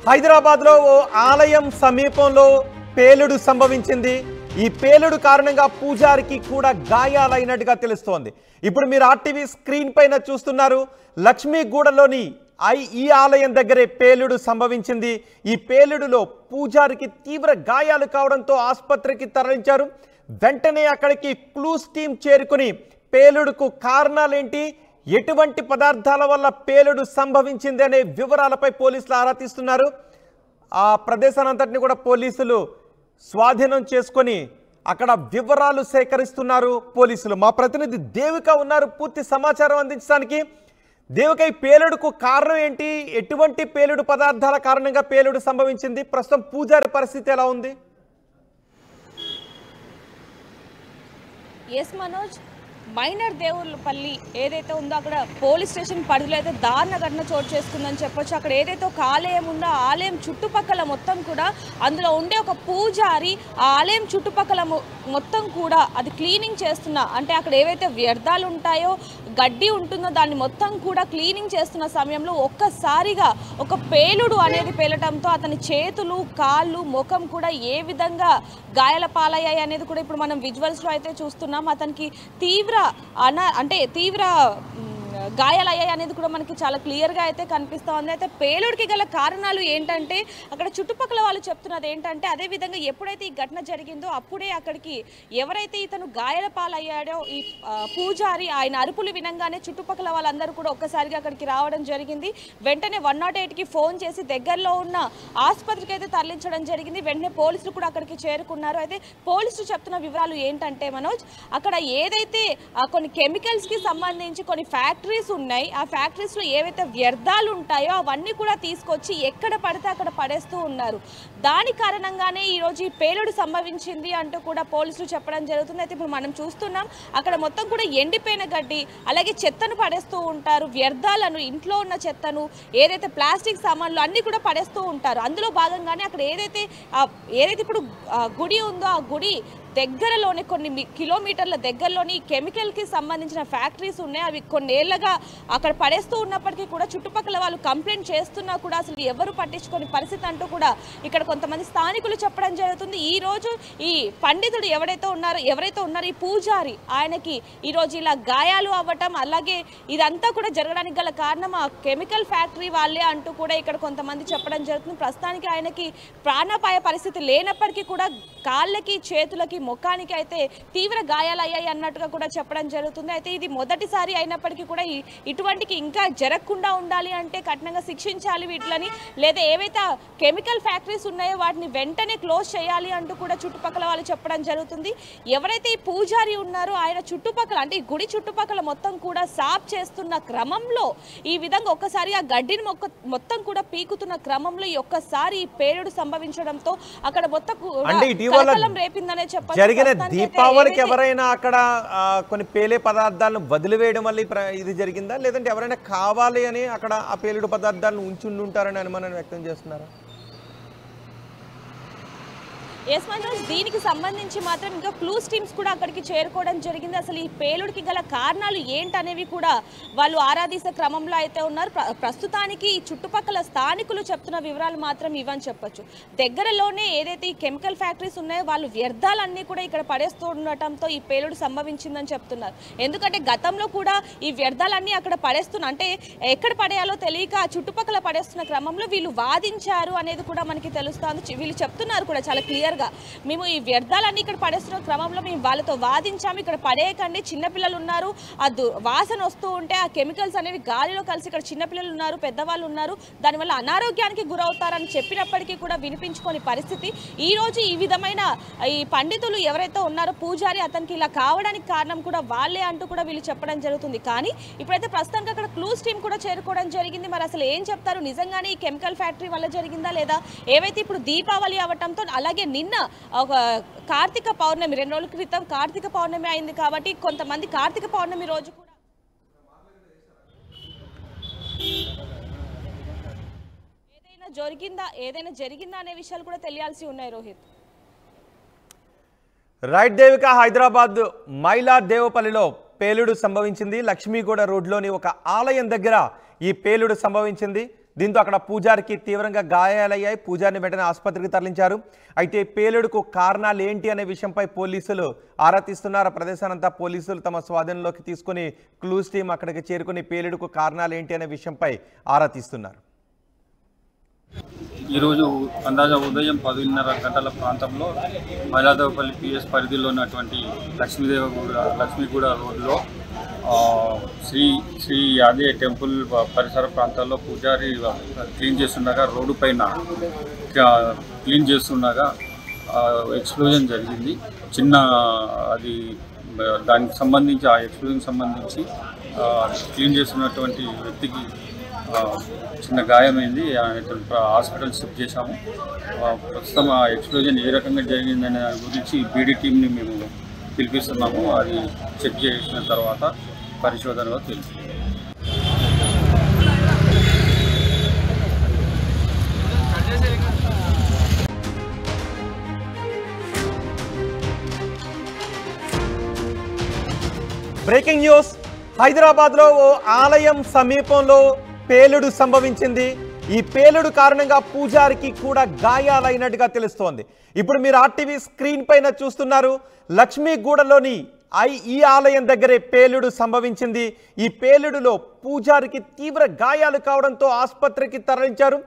హైదరాబాద్లో ఓ ఆలయం సమీపంలో పేలుడు సంభవించింది. ఈ పేలుడు కారణంగా పూజారికి కూడా గాయాలైనట్టుగా తెలుస్తోంది. ఇప్పుడు మీరు ఆర్టీవీ స్క్రీన్ పైన చూస్తున్నారు. లక్ష్మీగూడలోని ఈ ఆలయం దగ్గరే పేలుడు సంభవించింది. ఈ పేలుడులో పూజారికి తీవ్ర గాయాలు కావడంతో ఆసుపత్రికి తరలించారు. వెంటనే అక్కడికి క్లూస్ టీం చేరుకుని పేలుడుకు కారణాలేంటి, ఎటువంటి పదార్థాల వల్ల పేలుడు సంభవించింది అనే వివరాలపై పోలీసులు ఆరా తీస్తున్నారు. ఆ ప్రదేశానంతటిని కూడా పోలీసులు స్వాధీనం చేసుకొని అక్కడ వివరాలు సేకరిస్తున్నారు పోలీసులు. మా ప్రతినిధి దేవిక ఉన్నారు పూర్తి సమాచారం అందించడానికి. దేవిక, ఈ పేలుడుకు కారణం ఏంటి, ఎటువంటి పేలుడు పదార్థాల కారణంగా పేలుడు సంభవించింది, ప్రస్తుతం పూజారి పరిస్థితి ఎలా ఉంది? ఎస్ మనోజ్, మైనర్ దేవులపల్లి ఏదైతే ఉందో అక్కడ పోలీస్ స్టేషన్ పరిధిలో అయితే దారుణ ఘటన చోటు చేసుకుందని చెప్పొచ్చు. అక్కడ ఏదైతే ఒక ఆలయం ఉందో ఆ ఆలయం చుట్టుపక్కల మొత్తం కూడా అందులో ఉండే ఒక పూజారి ఆ ఆలయం చుట్టుపక్కల మొత్తం కూడా అది క్లీనింగ్ చేస్తున్నా, అంటే అక్కడ ఏవైతే వ్యర్థాలు ఉంటాయో గడ్డి ఉంటుందో దాన్ని మొత్తం కూడా క్లీనింగ్ చేస్తున్న సమయంలో ఒక్కసారిగా ఒక పేలుడు అనేది పేలటంతో అతని చేతులు, కాళ్ళు, ముఖం కూడా ఏ విధంగా గాయాల పాలయ్యాయి అనేది కూడా ఇప్పుడు మనం విజువల్స్లో అయితే చూస్తున్నాం. అతనికి తీవ్ర గాయాలయ్యాయి అనేది కూడా మనకి చాలా క్లియర్గా అయితే కనిపిస్తూ ఉంది. అయితే పేలుడికి గల కారణాలు ఏంటంటే అక్కడ చుట్టుపక్కల వాళ్ళు చెప్తున్నది ఏంటంటే, అదేవిధంగా ఎప్పుడైతే ఈ ఘటన జరిగిందో అప్పుడే అక్కడికి ఎవరైతే ఇతను గాయాల పాలయ్యాడో ఈ పూజారి, ఆయన అరుపులు వినంగానే చుట్టుపక్కల వాళ్ళందరూ కూడా ఒక్కసారిగా అక్కడికి రావడం జరిగింది. వెంటనే 108కి ఫోన్ చేసి దగ్గరలో ఉన్న ఆసుపత్రికి అయితే తరలించడం జరిగింది. వెంటనే పోలీసులు కూడా అక్కడికి చేరుకున్నారు. అయితే పోలీసులు చెప్తున్న వివరాలు ఏంటంటే మనోజ్, అక్కడ ఏదైతే కొన్ని కెమికల్స్కి సంబంధించి కొన్ని ఫ్యాక్టరీస్ ఉన్నాయి, ఆ ఫ్యాక్టరీస్లో ఏవైతే వ్యర్థాలు ఉంటాయో అవన్నీ కూడా తీసుకొచ్చి ఎక్కడ పడితే అక్కడ పడేస్తూ ఉన్నారు. దాని కారణంగానే ఈరోజు ఈ పేలుడు సంభవించింది అంటూ కూడా పోలీసులు చెప్పడం జరుగుతుంది. అయితే ఇప్పుడు మనం చూస్తున్నాం అక్కడ మొత్తం కూడా ఎండిపోయిన గడ్డి, అలాగే చెత్తను పడేస్తూ ఉంటారు. వ్యర్థాలను, ఇంట్లో ఉన్న చెత్తను, ఏదైతే ప్లాస్టిక్ సామాన్లు అన్నీ కూడా పడేస్తూ ఉంటారు. అందులో భాగంగానే అక్కడ ఏదైతే ఇప్పుడు గుడి ఉందో ఆ గుడి దగ్గరలోనే కొన్ని కిలోమీటర్ల దగ్గరలోని కెమికల్కి సంబంధించిన ఫ్యాక్టరీస్ ఉన్నాయి. అవి కొన్నేళ్లుగా అక్కడ పడేస్తూ ఉన్నప్పటికీ కూడా చుట్టుపక్కల వాళ్ళు కంప్లైంట్ చేస్తున్నా కూడా అసలు ఎవరు పట్టించుకొని పరిస్థితి అంటూ కూడా ఇక్కడ కొంతమంది స్థానికులు చెప్పడం జరుగుతుంది. ఈ రోజు ఈ పండితుడు ఎవరైతే ఉన్నారో ఈ పూజారి, ఆయనకి ఈరోజు ఇలా గాయాలు అవ్వటం, అలాగే ఇదంతా కూడా జరగడానికి గల కారణం ఆ కెమికల్ ఫ్యాక్టరీ వాళ్ళే అంటూ కూడా ఇక్కడ కొంతమంది చెప్పడం జరుగుతుంది. ప్రస్తుతానికి ఆయనకి ప్రాణాపాయ పరిస్థితి లేనప్పటికీ కూడా కాళ్ళకి, చేతులకి, ముఖానికి అయితే తీవ్ర గాయాలయ్యాయి అన్నట్టుగా కూడా చెప్పడం జరుగుతుంది. అయితే ఇది మొదటిసారి అయినప్పటికీ కూడా ఇటువంటికి ఇంకా జరగకుండా ఉండాలి అంటే కఠినంగా శిక్షించాలి వీటిని, లేదా ఏవైతే కెమికల్ ఫ్యాక్టరీస్ ఉన్నాయో వాటిని వెంటనే క్లోజ్ చేయాలి అంటూ కూడా చుట్టుపక్కల వాళ్ళు చెప్పడం జరుగుతుంది. ఎవరైతే ఈ పూజారి ఉన్నారో ఆయన చుట్టుపక్కల, అంటే ఈ గుడి చుట్టుపక్కల మొత్తం కూడా సాఫ్ చేస్తున్న క్రమంలో ఈ విధంగా ఒక్కసారి ఆ గడ్డిని మొత్తం కూడా పీకుతున్న క్రమంలో ఈ ఒక్కసారి ఈ పేలుడు సంభవించడంతో అక్కడ మొత్తం కలకలం రేపిందనే చెప్పాలి. జరిగిన దీపావళికి ఎవరైనా అక్కడ కొన్ని పేలే పదార్థాలను వదిలివేయడం వల్ల ఇది జరిగిందా, లేదంటే ఎవరైనా కావాలి అని అక్కడ ఆ పేలుడు పదార్థాలను ఉంచి ఉంటారని అనుమానం వ్యక్తం చేస్తున్నారా? ఎస్ మనోజ్, దీనికి సంబంధించి మాత్రం ఇంకా క్లూస్ టీమ్స్ కూడా అక్కడికి చేరుకోవడం జరిగింది. అసలు ఈ పేలుడికి గల కారణాలు ఏంటనేవి కూడా వాళ్ళు ఆరాధించే క్రమంలో అయితే ఉన్నారు. ప్రస్తుతానికి ఈ చుట్టుపక్కల స్థానికులు చెప్తున్న వివరాలు మాత్రం ఇవని చెప్పొచ్చు. దగ్గరలోనే ఏదైతే ఈ కెమికల్ ఫ్యాక్టరీస్ ఉన్నాయో వాళ్ళు వ్యర్థాలన్నీ కూడా ఇక్కడ పడేస్తూ ఉండటంతో ఈ పేలుడు సంభవించిందని చెప్తున్నారు. ఎందుకంటే గతంలో కూడా ఈ వ్యర్థాలన్నీ అక్కడ పడేస్తున్నా, అంటే ఎక్కడ పడేయాలో తెలియక ఆ చుట్టుపక్కల పడేస్తున్న క్రమంలో వీళ్ళు వాదించారు అనేది కూడా మనకి తెలుస్తుంది. వీళ్ళు చెప్తున్నారు కూడా చాలా క్లియర్, మేము ఈ వ్యర్థాలన్నీ ఇక్కడ పడేస్తున్న క్రమంలో మేము వాళ్ళతో వాదించాము, ఇక్కడ పడేయకండి, చిన్నపిల్లలు ఉన్నారు, ఆ వాసన వస్తూ ఉంటే ఆ కెమికల్స్ అనేవి గాలిలో కలిసి ఇక్కడ చిన్నపిల్లలు ఉన్నారు, పెద్దవాళ్ళు ఉన్నారు, దానివల్ల అనారోగ్యానికి గురవుతారని చెప్పినప్పటికీ కూడా వినిపించుకోని పరిస్థితి. ఈ రోజు ఈ విధమైన ఈ పండితులు ఎవరైతే ఉన్నారో పూజారి, అతనికి ఇలా కావడానికి కారణం కూడా వాళ్ళే అంటూ కూడా వీళ్ళు చెప్పడం జరుగుతుంది. కానీ ఇప్పుడైతే ప్రస్తుతానికి అక్కడ క్లూస్ టీం కూడా చేరుకోవడం జరిగింది. మరి అసలు ఏం చెప్తారు, నిజంగానే ఈ కెమికల్ ఫ్యాక్టరీ వల్ల జరిగిందా లేదా, ఏవైతే ఇప్పుడు దీపావళి అవ్వటంతో, అలాగే నిన్న ఒక కార్తీక పౌర్ణమి, 2 రోజుల క్రితం కార్తీక పౌర్ణమి అయింది కాబట్టి కొంతమంది కార్తీక పౌర్ణమి రోజు కూడా ఏదైనా జరిగిందా అనే విషయాలు కూడా తెలియాల్సి ఉన్నాయి. రోహిత్, రైట్ దేవిక, హైదరాబాద్ మైలార్ దేవపల్లిలో పేలుడు సంభవించింది. లక్ష్మీగూడ రోడ్లోని ఒక ఆలయం దగ్గర ఈ పేలుడు సంభవించింది. దీంతో అక్కడ పూజారికి తీవ్రంగా గాయాలయ్యాయి. పూజారిని వెంటనే ఆసుపత్రికి తరలించారు. అయితే పేలుడుకు కారణాలు ఏంటి అనే విషయంపై పోలీసులు ఆరా తీస్తున్నారు. ప్రదేశానంతా పోలీసులు తమ స్వాధీనంలోకి తీసుకుని క్లూస్ టీం అక్కడికి చేరుకుని పేలుడుకు కారణాలు ఏంటి అనే విషయంపై ఆరా తీస్తున్నారు. ఈరోజు అందాజా ఉదయం 10:30 గంటల ప్రాంతంలో మైలాదేవపల్లి పిఎస్ పరిధిలో ఉన్నటువంటి లక్ష్మీగూడ రోడ్లో శ్రీ యాదే టెంపుల్ పరిసర ప్రాంతాల్లో పూజారి క్లీన్ చేస్తుండగా రోడ్డు పైన క్లీన్ చేస్తుండగా ఎక్స్ప్లోజన్ జరిగింది. చిన్న అది దానికి సంబంధించి ఆ ఎక్స్ప్లోజన్ సంబంధించి క్లీన్ చేస్తున్నటువంటి వ్యక్తికి చిన్న గాయమైంది. హాస్పిటల్ షిఫ్ట్ చేశాము. ప్రస్తుతం ఆ ఎక్స్ప్లోజన్ ఏ రకంగా జరిగిందనే దాని గురించి బీడీ టీంని మేము పిలిపిస్తున్నాము. అది చెక్ చేసిన తర్వాత పరిశోధనలో తెలుస్తుంది. Breaking news. హైదరాబాద్లో ఓ ఆలయం సమీపంలో పేలుడు సంభవించింది. ఈ పేలుడు కారణంగా పూజారికి కూడా గాయాలైనట్టుగా తెలుస్తోంది. ఇప్పుడు మీరు ఆర్టీవీ స్క్రీన్ పైన చూస్తున్నారు. లక్ష్మీగూడలోని ఈ ఆలయం దగ్గరే పేలుడు సంభవించింది. ఈ పేలుడులో పూజారికి తీవ్ర గాయాలు కావడంతో ఆసుపత్రికి తరలించారు.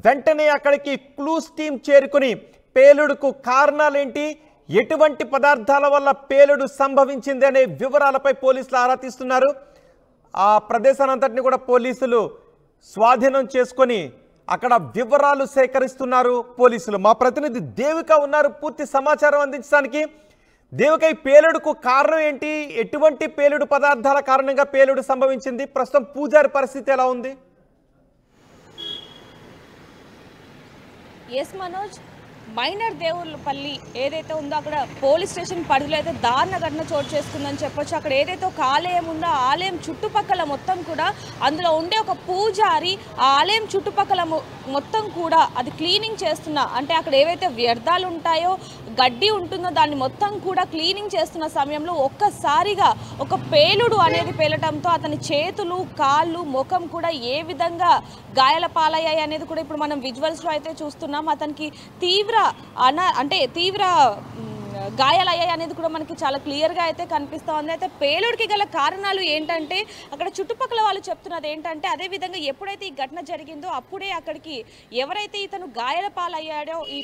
వెంటనే అక్కడికి క్లూస్ టీం చేరుకుని పేలుడుకు కారణాలేంటి, ఎటువంటి పదార్థాల వల్ల పేలుడు సంభవించింది అనే వివరాలపై పోలీసులు ఆరా తీస్తున్నారు. ఆ ప్రదేశానంతటిని కూడా పోలీసులు స్వాధీనం చేసుకొని అక్కడ వివరాలు సేకరిస్తున్నారు పోలీసులు. మా ప్రతినిధి దేవిక ఉన్నారు పూర్తి సమాచారం అందించడానికి. దేవిక, ఈ పేలుడుకు కారణం ఏంటి, ఎటువంటి పేలుడు పదార్థాల కారణంగా పేలుడు సంభవించింది, ప్రస్తుతం పూజారి పరిస్థితి ఎలా ఉంది? ఎస్ మనోజ్, మైనర్ దేవుళ్ళపల్లి ఏదైతే ఉందో అక్కడ పోలీస్ స్టేషన్ పరిధిలో అయితే దారుణ ఘటన చోటు చేసుకుందని చెప్పొచ్చు. అక్కడ ఏదైతే ఒక ఆలయం ఉందో ఆ ఆలయం చుట్టుపక్కల మొత్తం కూడా అందులో ఉండే ఒక పూజారి ఆ ఆలయం చుట్టుపక్కల మొత్తం కూడా అది క్లీనింగ్ చేస్తున్నా, అంటే అక్కడ ఏవైతే వ్యర్థాలు ఉంటాయో గడ్డి ఉంటుందో దాన్ని మొత్తం కూడా క్లీనింగ్ చేస్తున్న సమయంలో ఒక్కసారిగా ఒక పేలుడు అనేది పేలటంతో అతని చేతులు, కాళ్ళు, ముఖం కూడా ఏ విధంగా గాయాల పాలయ్యాయి అనేది కూడా ఇప్పుడు మనం విజువల్స్లో అయితే చూస్తున్నాం. అతనికి తీవ్ర గాయాలయ్యాయి అనేది కూడా మనకి చాలా క్లియర్గా అయితే కనిపిస్తూ ఉంది. అయితే పేలుడికి గల కారణాలు ఏంటంటే అక్కడ చుట్టుపక్కల వాళ్ళు చెప్తున్నది ఏంటంటే అదేవిధంగా ఎప్పుడైతే ఈ ఘటన జరిగిందో అప్పుడే అక్కడికి ఎవరైతే ఇతను గాయాల పాలయ్యాడో ఈ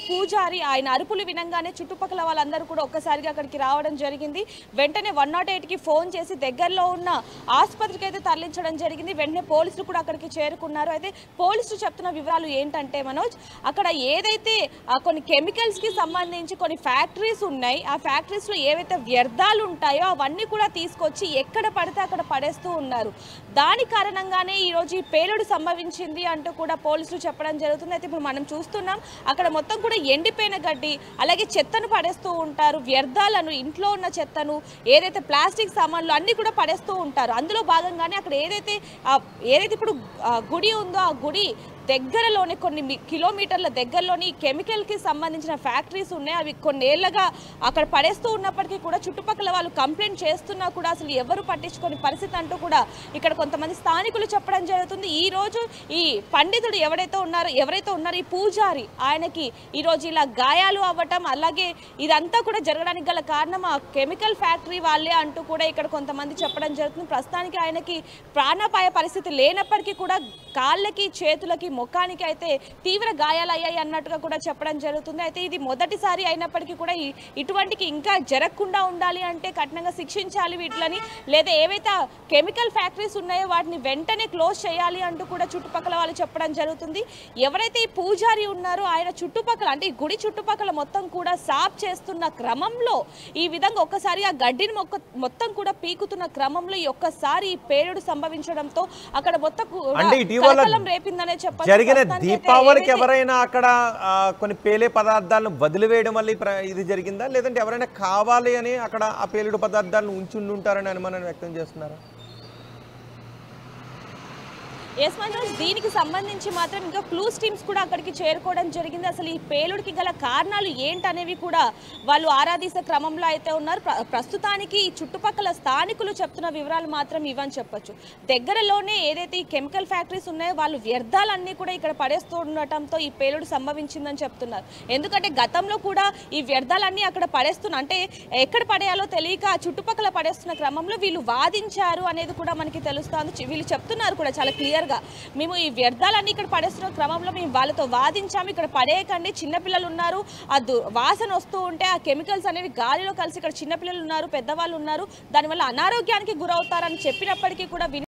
పూజారి, ఆయన అరుపులు వినంగానే చుట్టుపక్కల వాళ్ళందరూ కూడా ఒక్కసారిగా అక్కడికి రావడం జరిగింది. వెంటనే 108కి ఫోన్ చేసి దగ్గరలో ఉన్న ఆసుపత్రికి అయితే తరలించడం జరిగింది. వెంటనే పోలీసులు కూడా అక్కడికి చేరుకున్నారు. అయితే పోలీసులు చెప్తున్న వివరాలు ఏంటంటే మనోజ్, అక్కడ ఏదైతే కొన్ని కెమికల్స్కి సంబంధించి కొన్ని ఫ్యాక్టరీస్ ఉన్నాయి, ఆ ఫ్యాక్టరీస్లో ఏవైతే వ్యర్థాలు ఉంటాయో అవన్నీ కూడా తీసుకొచ్చి ఎక్కడ పడితే అక్కడ పడేస్తూ ఉన్నారు. దాని కారణంగానే ఈరోజు ఈ పేలుడు సంభవించింది అంటూ కూడా పోలీసులు చెప్పడం జరుగుతుంది. అయితే ఇప్పుడు మనం చూస్తున్నాం అక్కడ మొత్తం కూడా ఎండిపోయిన గడ్డి, అలాగే చెత్తను పడేస్తూ ఉంటారు. వ్యర్థాలను, ఇంట్లో ఉన్న చెత్తను, ఏదైతే ప్లాస్టిక్ సామాన్లు అన్నీ కూడా పడేస్తూ ఉంటారు. అందులో భాగంగానే అక్కడ ఏదైతే ఇప్పుడు గుడి ఉందో ఆ గుడి దగ్గరలోనే కొన్ని కిలోమీటర్ల దగ్గరలోని కెమికల్కి సంబంధించిన ఫ్యాక్టరీస్ ఉన్నాయి. అవి కొన్నేళ్లుగా అక్కడ పడేస్తూ ఉన్నప్పటికీ కూడా చుట్టుపక్కల వాళ్ళు కంప్లైంట్ చేస్తున్నా కూడా అసలు ఎవరు పట్టించుకునే పరిస్థితి అంటూ కూడా ఇక్కడ కొంతమంది స్థానికులు చెప్పడం జరుగుతుంది. ఈ రోజు ఈ పండితుడు ఎవరైతే ఉన్నారో ఈ పూజారి, ఆయనకి ఈరోజు ఇలా గాయాలు అవ్వటం, అలాగే ఇదంతా కూడా జరగడానికి గల కారణం ఆ కెమికల్ ఫ్యాక్టరీ వాళ్ళే అంటూ కూడా ఇక్కడ కొంతమంది చెప్పడం జరుగుతుంది. ప్రస్తుతానికి ఆయనకి ప్రాణాపాయ పరిస్థితి లేనప్పటికీ కూడా కాళ్ళకి, చేతులకి, ముఖానికి అయితే తీవ్ర గాయాలు అయ్యాయి అన్నట్టుగా కూడా చెప్పడం జరుగుతుంది. అయితే ఇది మొదటిసారి అయినప్పటికీ కూడా ఇటువంటికి ఇంకా జరగకుండా ఉండాలి అంటే కఠినంగా శిక్షించాలి వీటిని, లేదా ఏవైతే కెమికల్ ఫ్యాక్టరీస్ ఉన్నాయో వాటిని వెంటనే క్లోజ్ చేయాలి అంటూ కూడా చుట్టుపక్కల వాళ్ళు చెప్పడం జరుగుతుంది. ఎవరైతే ఈ పూజారి ఉన్నారో ఆయన చుట్టుపక్కల, అంటే ఈ గుడి చుట్టుపక్కల మొత్తం కూడా సాఫ్ చేస్తున్న క్రమంలో ఈ విధంగా ఒక్కసారి ఆ గడ్డిని మొత్తం కూడా పీకుతున్న క్రమంలో ఈ ఒక్కసారి ఈ పేలుడు సంభవించడంతో అక్కడ మొత్తం కలకలం రేపిందనే చెప్పాలి. జరిగిన దీపావళికి ఎవరైనా అక్కడ కొన్ని పేలే పదార్థాలను వదిలివేయడం వల్ల ఇది జరిగిందా, లేదంటే ఎవరైనా కావాలి అని అక్కడ ఆ పేలుడు పదార్థాలను ఉంచి ఉంటారని అనుమానాన్ని వ్యక్తం చేస్తున్నారా? ఎస్ మనోజ్, దీనికి సంబంధించి మాత్రం ఇంకా క్లూస్ టీమ్స్ కూడా అక్కడికి చేరుకోవడం జరిగింది. అసలు ఈ పేలుడికి గల కారణాలు ఏంటనేవి కూడా వాళ్ళు ఆరాధించే క్రమంలో అయితే ఉన్నారు. ప్రస్తుతానికి ఈ చుట్టుపక్కల స్థానికులు చెప్తున్న వివరాలు మాత్రం ఇవని చెప్పొచ్చు. దగ్గరలోనే ఏదైతే ఈ కెమికల్ ఫ్యాక్టరీస్ ఉన్నాయో వాళ్ళు వ్యర్థాలన్నీ కూడా ఇక్కడ పడేస్తూ ఉండటంతో ఈ పేలుడు సంభవించిందని చెప్తున్నారు. ఎందుకంటే గతంలో కూడా ఈ వ్యర్థాలన్నీ అక్కడ పడేస్తున్నా అంటే ఎక్కడ పడేయాలో తెలియక ఆ చుట్టుపక్కల పడేస్తున్న క్రమంలో వీళ్ళు వాదించారు అనేది కూడా మనకి తెలుస్తుంది. వీళ్ళు చెప్తున్నారు కూడా చాలా క్లియర్ గా, మేము ఈ వ్యర్థాలన్నీ ఇక్కడ పడేస్తున్న క్రమంలో మేము వాళ్ళతో వాదించాము, ఇక్కడ పడేయకండి, చిన్నపిల్లలు ఉన్నారు, ఆ వాసన వస్తూ ఉంటే ఆ కెమికల్స్ అనేవి గాలిలో కలిసి ఇక్కడ చిన్నపిల్లలు ఉన్నారు, పెద్దవాళ్ళు ఉన్నారు, దానివల్ల అనారోగ్యానికి గురవుతారని చెప్పినప్పటికీ కూడా